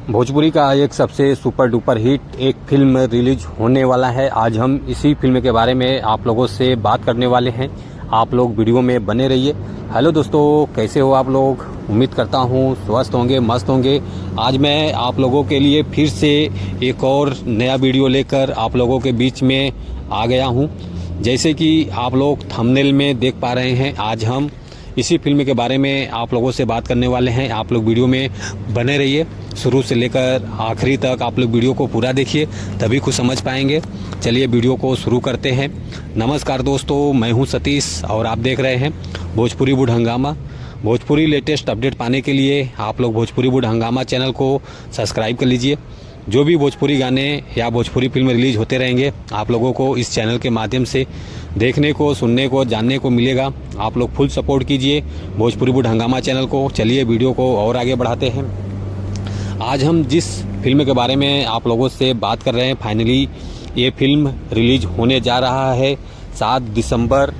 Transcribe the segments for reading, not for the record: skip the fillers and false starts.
भोजपुरी का एक सबसे सुपर डुपर हिट एक फिल्म रिलीज होने वाला है। आज हम इसी फिल्म के बारे में आप लोगों से बात करने वाले हैं। आप लोग वीडियो में बने रहिए। हेलो दोस्तों, कैसे हो आप लोग? उम्मीद करता हूँ स्वस्थ होंगे, मस्त होंगे। आज मैं आप लोगों के लिए फिर से एक और नया वीडियो लेकर आप लोगों के बीच में आ गया हूँ। जैसे कि आप लोग थंबनेल में देख पा रहे हैं, आज हम इसी फिल्म के बारे में आप लोगों से बात करने वाले हैं। आप लोग वीडियो में बने रहिए, शुरू से लेकर आखिरी तक आप लोग वीडियो को पूरा देखिए, तभी कुछ समझ पाएंगे। चलिए वीडियो को शुरू करते हैं। नमस्कार दोस्तों, मैं हूं सतीश और आप देख रहे हैं भोजपुरी वुड हंगामा। भोजपुरी लेटेस्ट अपडेट पाने के लिए आप लोग भोजपुरी वुड हंगामा चैनल को सब्सक्राइब कर लीजिए। जो भी भोजपुरी गाने या भोजपुरी फिल्म रिलीज होते रहेंगे, आप लोगों को इस चैनल के माध्यम से देखने को, सुनने को, जानने को मिलेगा। आप लोग फुल सपोर्ट कीजिए भोजपुरी वुड हंगामा चैनल को। चलिए वीडियो को और आगे बढ़ाते हैं। आज हम जिस फिल्म के बारे में आप लोगों से बात कर रहे हैं, फाइनली ये फिल्म रिलीज होने जा रहा है 7 दिसंबर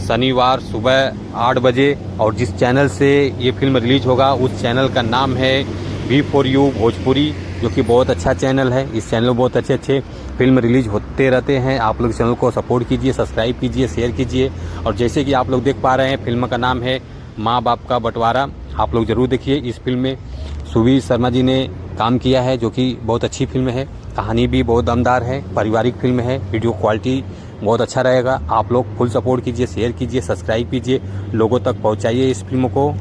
शनिवार सुबह 8 बजे। और जिस चैनल से ये फिल्म रिलीज होगा उस चैनल का नाम है V4U भोजपुरी, जो कि बहुत अच्छा चैनल है। इस चैनल में बहुत अच्छे फिल्म रिलीज होते रहते हैं। आप लोग चैनल को सपोर्ट कीजिए, सब्सक्राइब कीजिए, शेयर कीजिए। और जैसे कि आप लोग देख पा रहे हैं, फिल्म का नाम है माँ बाप का बंटवारा। आप लोग ज़रूर देखिए। इस फिल्म में सुवी शर्मा जी ने काम किया है, जो कि बहुत अच्छी फिल्म है। कहानी भी बहुत दमदार है, पारिवारिक फिल्म है। वीडियो क्वालिटी बहुत अच्छा रहेगा। आप लोग फुल सपोर्ट कीजिए, शेयर कीजिए, सब्सक्राइब कीजिए, लोगों तक पहुँचाइए इस फिल्म को।